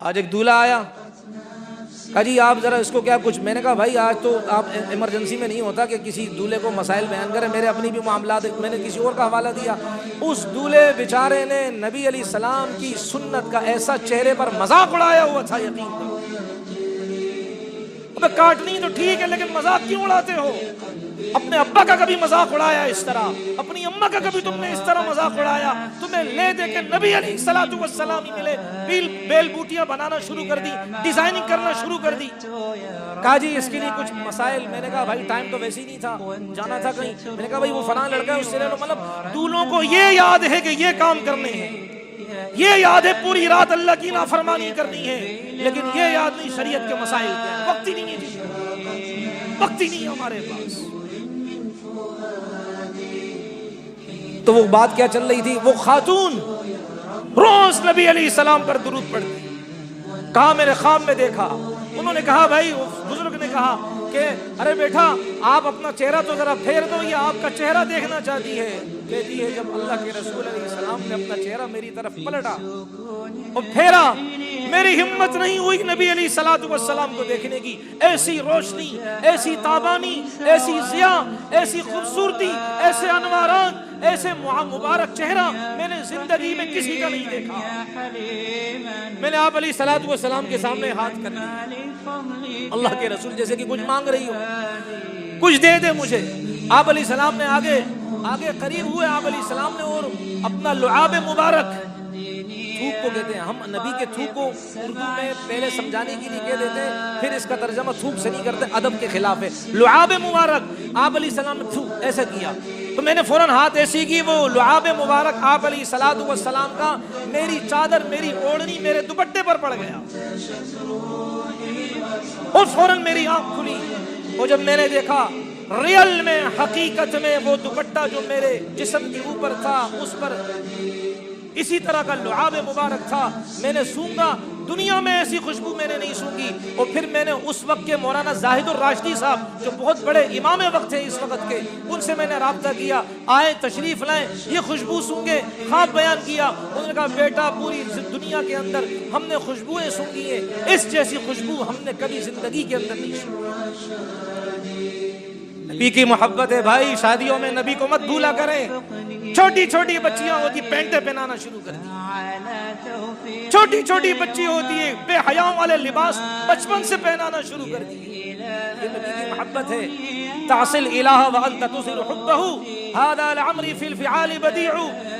آج ایک دولہا آیا، کہا جی آپ ذرا اس کو کیا کچھ، میں نے کہا بھائی آج تو آپ ایمرجنسی میں نہیں ہوتا کہ کسی دولہے کو مسائل بیان کریں، میرے اپنی بھی معاملات، میں نے کسی اور کا حوالہ دیا۔ اس دولہے بیچارے نے نبی علیہ السلام کی سنت کا ایسا چہرے پر مذاق اڑایا ہوا تھا، یقین کرو۔ ابے کاٹنی تو ٹھیک ہے لیکن مذاق کیوں اڑاتے ہو؟ اپنے ابا کا کبھی مذاق اڑایا اس طرح؟ اپنی اماں کا کبھی تم نے اس طرح مذاق اڑایا؟ تمہیں لے دے کے نبی علیہ السلام ہی ملے، بیل بوٹیاں بنانا شروع کر دی، ڈیزائننگ کرنا شروع کر دی۔ کہا جی اس کے لیے کچھ مسائل، میں نے کہا بھائی ٹائم تو ویسے ہی نہیں تھا، جانا تھا کہیں، میں نے کہا بھائی وہ فلاں لڑکا ہے اس سے لے لو۔ مطلب دولوں کو یہ یاد ہے کہ یہ کام کرنے ہیں، یہ یاد ہے پوری رات اللہ کی نافرمانی کرنی ہے، لیکن یہ یاد نہیں شریعت کے مسائل کیا ہے۔ وقت ہی نہیں ہے جی، وقت ہی نہیں ہے ہمارے پاس۔ تو وہ بات کیا چل رہی تھی، وہ خاتون روز نبی علیہ السلام پر درود پڑھتی، کہا میں نے خواب میں دیکھا۔ انہوں نے کہا بھائی، بزرگ نے کہا کہ ارے بیٹا آپ اپنا چہرہ تو ذرا پھیر دو، یہ آپ کا چہرہ دیکھنا چاہتی ہے۔ کہتی ہے جب اللہ کے رسول علیہ السلام نے اپنا چہرہ میری طرف پلٹا اور پھیرا، میری ہمت نہیں ہوئی نبی علیہ السلام کو دیکھنے کی۔ ایسی روشنی، ایسی تابانی، ایسی ضیاء، ایسی خوبصورتی، ایسے انوارات، ایسے مبارک چہرہ میں نے زندگی میں کسی کا نہیں دیکھا۔ میں نے آپ علیہ السلام کے سامنے ہاتھ کر لیا، اللہ کے رسول جیسے کہ کچھ مانگ رہی ہو، کچھ دے دے مجھے۔ آپ علیہ السلام نے آگے قریب ہوئے آپ علیہ السلام نے، اور اپنا لعاب مبارک، تھوک کو کہتے ہیں ہم، نبی کے تھوک کو اردو میں پہلے سمجھانے کے لیے کہہ دیتے ہیں، پھر اس کا ترجمہ تھوک سے نہیں کرتے، ادب کے خلاف ہے۔ لعاب مبارک آپ علیہ السلام نے تھوک ایسا کیا، تو میں نے فوراً ہاتھ ایسی کی، وہ لعاب مبارک آپ علیہ السلام کا میری چادر، میری اوڑھنی، میرے دوپٹے پر پڑ گیا، اور فوراً میری آنکھ کھلی، اور جب میں نے دیکھا ریل میں، حقیقت میں وہ دوپٹہ جو میرے جسم کے اوپر تھا اس پر اسی طرح کا لعاب مبارک تھا۔ میں نے سونگا، دنیا میں ایسی خوشبو میں نے نہیں سونگی۔ اور پھر میں نے اس وقت کے مولانا زاہد الراشدی صاحب جو بہت بڑے امام وقت ہیں اس وقت کے، ان سے میں نے رابطہ کیا، آئے تشریف لائیں، یہ خوشبو سونگے، خواب بیان کیا۔ انہوں نے کہا بیٹا پوری دنیا کے اندر ہم نے خوشبوئیں سونگی ہیں، اس جیسی خوشبو ہم نے کبھی زندگی کے اندر نہیں سونگی۔ نبی کی محبت ہے بھائی، شادیوں میں نبی کو مت بھولا کریں۔ چھوٹی چھوٹی بچیاں ہوتی پینٹیں پہنانا شروع کر دی، چھوٹی چھوٹی بچی ہوتی ہے بے حیاؤں والے لباس بچپن سے پہنانا شروع کر دی۔ یہ نبی کی محبت ہے۔ تعصل الہ وانت تظہر حبہ، ھذا لعمری فی الفعال بدیع،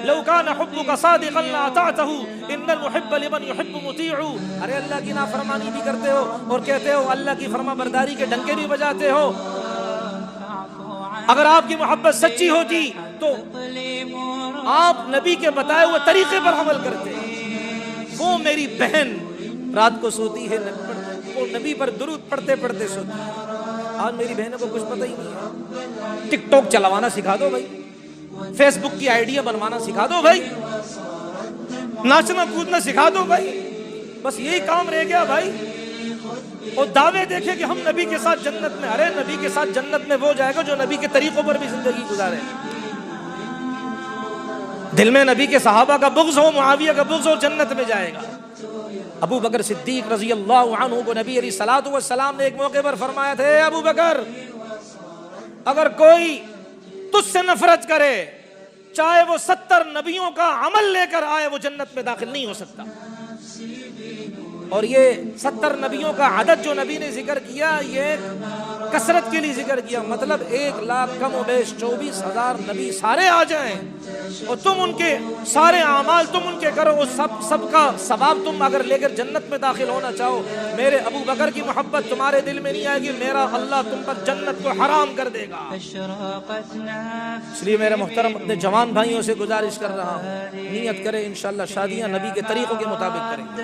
لو کان حبک صادقا لاطعتہ، ان المحب لمن یحب مطیع۔ ارے اللہ کی نافرمانی بھی کرتے ہو اور کہتے ہو اللہ کی فرما برداری کے ڈنکے بھی بجاتے ہو۔ اگر آپ کی محبت سچی ہوتی تو آپ نبی کے بتائے ہوئے طریقے پر عمل کرتے۔ وہ میری بہن رات کو سوتی ہے، وہ نبی پر درود پڑھتے پڑھتے سوتی ہے۔ آج میری بہنوں کو کچھ پتہ ہی نہیں ہے۔ ٹک ٹاک چلوانا سکھا دو بھائی، فیس بک کی آئیڈیا بنوانا سکھا دو بھائی، ناچنا کودنا سکھا دو بھائی، بس یہی کام رہ گیا بھائی۔ اور دعوے دیکھے کہ ہم نبی کے ساتھ جنت میں، ارے نبی کے ساتھ جنت میں وہ جائے گا جو نبی کے طریقوں پر بھی زندگی گزارے، دل میں نبی کے صحابہ کا بغض ہو، معاویہ کا بغض ہو، جنت میں جائے گا۔ ابو بکر صدیق رضی اللہ عنہ کو نبی علیہ السلام نے ایک موقع پر فرمایا تھا، اے ابو بکر، اگر کوئی تجھ سے نفرت کرے چاہے وہ 70 نبیوں کا عمل لے کر آئے، وہ جنت میں داخل نہیں ہو سکتا۔ اور یہ 70 نبیوں کا عدد جو نبی نے ذکر کیا، یہ کثرت کے لیے ذکر کیا، مطلب 1 لاکھ کم و بیش 24,000 نبی سارے آ جائیں اور تم ان کے سارے اعمال تم ان کے کرو، وہ سب کا ثواب تم اگر لے کر جنت میں داخل ہونا چاہو، میرے ابو بکر کی محبت تمہارے دل میں نہیں آئے گی، میرا اللہ تم پر جنت کو حرام کر دے گا۔ اس لیے میرے محترم اپنے جوان بھائیوں سے گزارش کر رہا ہوں، نیت کریں انشاءاللہ شادیاں نبی کے طریقوں کے مطابق کریں گے،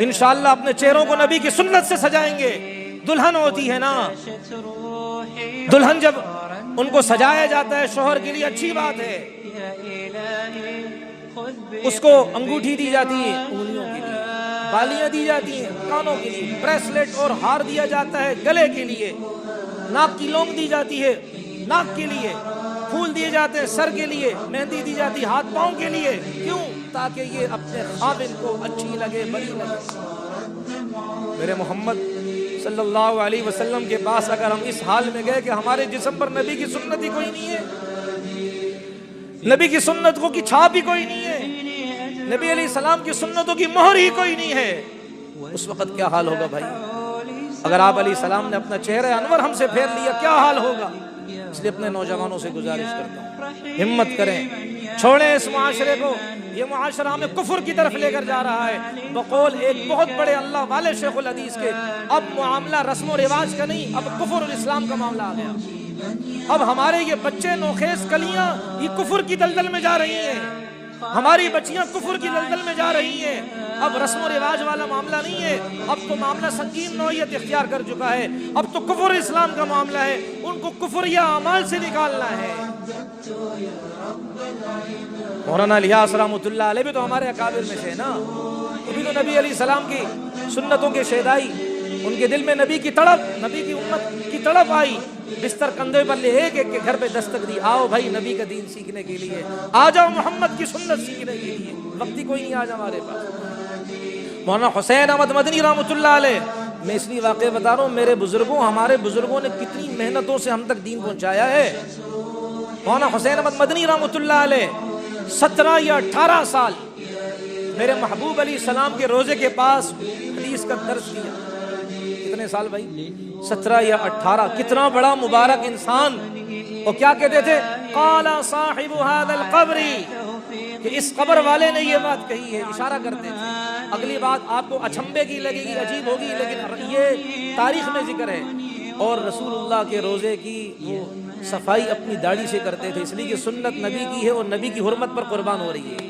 انشاءاللہ اپنے چہروں کو نبی کی سنت سے سجائیں گے۔ دلہن ہوتی ہے نا، دلہن جب ان کو سجایا جاتا ہے شوہر کے لیے اچھی بات ہے، اس کو انگوٹھی دی جاتی ہے انگلیوں کے لیے، بالیاں دی جاتی ہیں کانوں کے لیے، بریسلیٹ اور ہار دیا جاتا ہے گلے کے لیے، ناک کی لونگ دی جاتی ہے ناک کے لیے، پھول دیے جاتے ہیں سر کے لیے، مہندی دی جاتی ہے ہاتھ پاؤں کے لیے۔ کیوں؟ تاکہ یہ اپنے خاوند کو اچھی لگے، بری لگے۔ میرے محمد صلی اللہ علیہ وسلم کے پاس اگر ہم اس حال میں گئے کہ ہمارے جسم پر نبی کی سنت ہی کوئی نہیں ہے، نبی کی سنت کو کی چھاپ ہی کوئی نہیں ہے، نبی علیہ السلام کی سنتوں کی مہر ہی کوئی نہیں ہے، اس وقت کیا حال ہوگا بھائی؟ اگر آپ علیہ السلام نے اپنا چہرہ انور ہم سے پھیر لیا کیا حال ہوگا؟ اس لیے اپنے نوجوانوں سے گزارش کرتا ہوں، ہمت کریں، چھوڑیں اس معاشرے کو۔ یہ معاشرہ ہمیں کفر کی طرف لے کر جا رہا ہے۔ بقول ایک بہت بڑے اللہ والے شیخ الحدیث کے، اب معاملہ رسم و رواج کا نہیں، اب کفر اور اسلام کا معاملہ آ گیا۔ اب ہمارے یہ بچے نوخیز کلیاں یہ کفر کی دلدل میں جا رہی ہیں، ہماری بچیاں کفر کی دلدل میں جا رہی ہیں۔ اب رسم و رواج والا معاملہ نہیں ہے، اب تو معاملہ سنگین نوعیت اختیار کر چکا ہے، اب تو کفر اسلام کا معاملہ ہے، ان کو کفر یا اعمال سے نکالنا ہے۔ مولانا الیاس رحمۃ اللہ علیہ بھی تو ہمارے اکابر میں سے نا، وہ بھی تو نبی علیہ السلام کی سنتوں کے شیدائی، ان کے دل میں نبی کی تڑپ، نبی کی امت کی تڑپ آئی، بستر کندھے پر لے ایک کے گھر پہ دستک دی، آؤ بھائی نبی کا دین سیکھنے کے لیے، آ جاؤ محمد کی سنت سیکھنے کے لیے، وقت ہی کوئی نہیں آج ہمارے پاس۔ مولانا حسین احمد مدنی رحمۃ اللہ علیہ، میں اس لیے واقعہ بتا رہا ہوں، میرے بزرگوں، ہمارے بزرگوں نے کتنی محنتوں سے ہم تک دین پہنچایا ہے۔ مولانا حسین احمد مدنی رحمۃ اللہ علیہ 17 یا 18 سال میرے محبوب علیہ السلام کے روزے کے پاس حدیث کا درس دیا۔ کتنے سال بھائی؟ 17 یا 18۔ کتنا بڑا مبارک انسان۔ وہ کیا کہتے تھے؟ قال صاحب هذا القبر، کہ اس قبر والے نے یہ بات کہی ہے، اشارہ کرتے تھے۔ اگلی بات آپ کو اچھمبے کی لگے گی، عجیب ہوگی، لیکن یہ تاریخ میں ذکر ہے۔ اور رسول اللہ کے روزے کی وہ صفائی اپنی داڑھی سے کرتے تھے، اس لیے کہ سنت نبی کی ہے اور نبی کی حرمت پر قربان ہو رہی ہے۔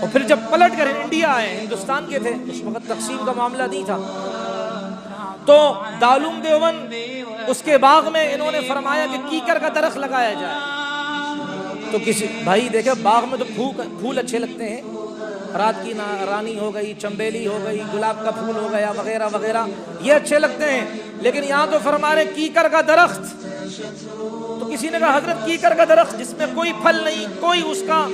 اور پھر جب پلٹ کر انڈیا آئے، ہندوستان کے تھے، اس وقت تقسیم کا معاملہ نہیں تھا، تو دارالعلوم دیوبند اس کے باغ میں انہوں نے فرمایا کہ کیکر کا درخت لگایا جائے۔ تو کسی بھائی دیکھے باغ میں تو پھول اچھے لگتے ہیں، رات کی رانی ہو گئی، چمبیلی ہو گئی، گلاب کا پھول ہو گیا، وغیرہ وغیرہ، یہ اچھے لگتے ہیں، لیکن یہاں تو فرما رہے کیکر کا درخت۔ تو کسی نے کہا حضرت کیکر کا درخت جس میں کوئی پھل نہیں، کوئی اس کا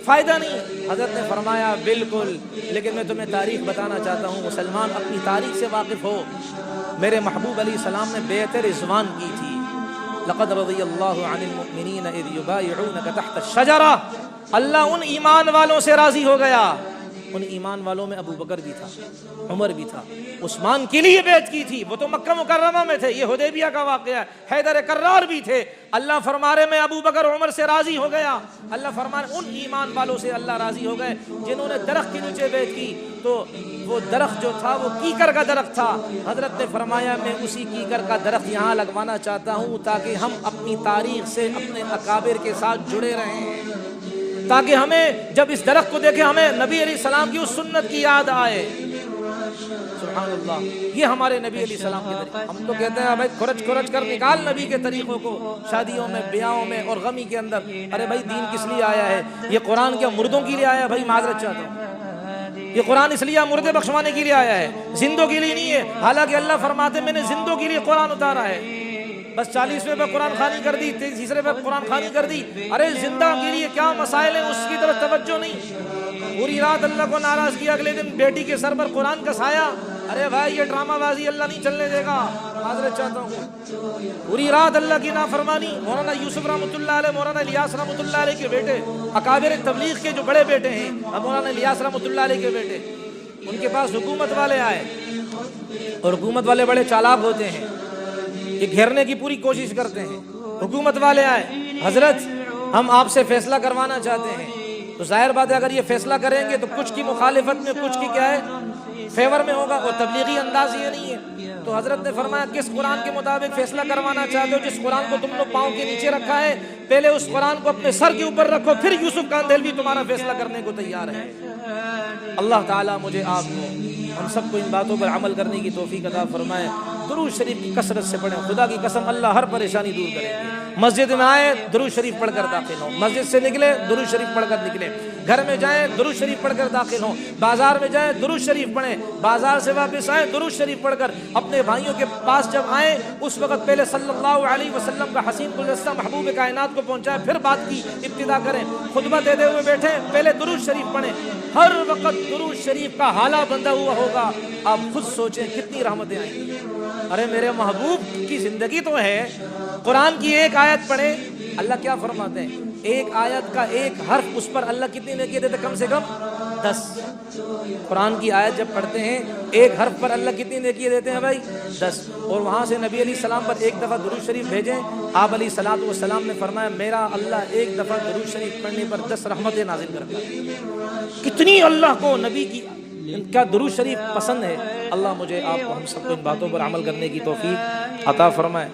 فائدہ نہیں، حضرت نے فرمایا بالکل، لیکن میں تمہیں تاریخ بتانا چاہتا ہوں، مسلمان اپنی تاریخ سے واقف ہو۔ میرے محبوب علیہ السلام نے بیعت رضوان کی تھی، لقد رضی اللہ عن المؤمنین اذ یبایعونک تحت الشجرہ، اللہ ان ایمان والوں سے راضی ہو گیا، ان ایمان والوں میں ابو بکر بھی تھا، عمر بھی تھا، عثمان کے لیے بیعت کی تھی، وہ تو مکہ مکرمہ میں تھے، یہ حدیبیہ کا واقعہ ہے، حیدر کرار بھی تھے، اللہ فرما رہے میں ابو بکر عمر سے راضی ہو گیا، اللہ فرما رہے ان ایمان والوں سے اللہ راضی ہو گئے جنہوں نے درخت کے نیچے بیعت کی۔ تو وہ درخت جو تھا وہ کیکر کا درخت تھا، حضرت نے فرمایا میں اسی کیکر کا درخت یہاں لگوانا چاہتا ہوں تاکہ ہم اپنی تاریخ سے اپنے اکابر کے ساتھ جڑے رہیں، تاکہ ہمیں جب اس درخت کو دیکھیں ہمیں نبی علیہ السلام کی اس سنت کی یاد آئے۔ سبحان اللہ، یہ ہمارے نبی علیہ السلام کے طریقے۔ ہم تو کہتے ہیں بھائی کھرچ کھرچ کر نکال نبی کے طریقوں کو، شادیوں میں، بیاہوں میں اور غمی کے اندر۔ ارے بھائی دین کس لیے آیا ہے؟ یہ قرآن کیا مردوں کے لیے آیا ہے؟ بھائی معذرت چاہتا ہوں، یہ قرآن اس لیے مردے بخشوانے کے لیے آیا ہے، زندوں کے لیے نہیں ہے۔ حالانکہ اللہ فرماتے میں نے زندوں کے لیے قرآن اتارا ہے، بس 40ویں پہ قرآن خوانی کر دی، 30ویں پہ قرآن خوانی کر دی۔ ارے زندہ کے لیے کیا مسائل ہیں اس کی طرف توجہ نہیں۔ پوری رات اللہ کو ناراض کیا، اگلے دن بیٹی کے سر پر قرآن کا سایہ۔ ارے بھائی یہ ڈرامہ بازی اللہ نہیں چلنے دے گا، معذرت چاہتا ہوں۔ پوری رات اللہ کی نافرمانی۔ مولانا یوسف رحمۃ اللہ علیہ، مولانا الیاس رحمۃ اللہ علیہ کے بیٹے، اکابر تبلیغ کے جو بڑے بیٹے ہیں، مولانا الیاس رحمۃ اللہ علیہ کے بیٹے، ان کے پاس حکومت والے آئے، اور حکومت والے بڑے چالاک ہوتے ہیں، یہ گھیرنے کی پوری کوشش کرتے ہیں۔ حکومت والے آئے، حضرت ہم آپ سے فیصلہ کروانا چاہتے ہیں۔ تو ظاہر بات ہے اگر یہ فیصلہ کریں گے تو کچھ کی مخالفت میں، کچھ کی کیا ہے فیور میں ہوگا، اور تبلیغی انداز یہ نہیں ہے۔ تو حضرت نے فرمایا کس قرآن کے مطابق فیصلہ کروانا چاہتے ہو؟ جس قرآن کو تم نے پاؤں کے نیچے رکھا ہے، پہلے اس قرآن کو اپنے سر کے اوپر رکھو، پھر یوسف کاندھیلوی تمہارا فیصلہ کرنے کو تیار ہے۔ اللہ تعالیٰ مجھے آپ کو ہم سب کو ان باتوں پر عمل کرنے کی توفیق عطا فرمائے۔ درود شریف کی کثرت سے پڑھیں، خدا کی قسم اللہ ہر پریشانی دور کریں گے۔ مسجد میں آئے درود شریف پڑھ کر داخل ہو، مسجد سے نکلے درود شریف پڑھ کر نکلے۔ گھر میں جائیں درود شریف پڑھ کر داخل ہوں، بازار میں جائیں درود شریف پڑھیں، بازار سے واپس آئیں درود شریف پڑھ کر اپنے بھائیوں کے پاس جب آئیں اس وقت پہلے صلی اللہ علیہ وسلم کا حسین گلدستہ محبوب کائنات کو پہنچائیں، پھر بات کی ابتدا کریں، خطبہ دیتے ہوئے بیٹھیں پہلے درود شریف پڑھیں، ہر وقت درود شریف کا حالہ بندہ ہوا ہوگا، آپ خود سوچیں کتنی رحمتیں آئیں گی۔ ارے میرے محبوب کی زندگی تو ہے، قرآن کی ایک آیت پڑھیں، اللہ کیا فرماتے ہیں، ایک آیت کا ایک حرف اس پر اللہ کتنی نیکی دیتے؟ کم سے کم 10۔ قرآن کی آیت جب پڑھتے ہیں ایک حرف پر اللہ کتنی نیکی دیتے ہیں بھائی؟ 10۔ اور وہاں سے نبی علیہ السلام پر ایک دفعہ درود شریف بھیجیں، آپ علیہ الصلوۃ والسلام نے فرمایا میرا اللہ ایک دفعہ درود شریف پڑھنے پر 10 رحمتیں نازل کرتا ہے۔ کتنی اللہ کو نبی کی کا درود شریف پسند ہے۔ اللہ مجھے آپ کو ہم سب کو ان باتوں پر عمل کرنے کی توفیق عطا فرمائے۔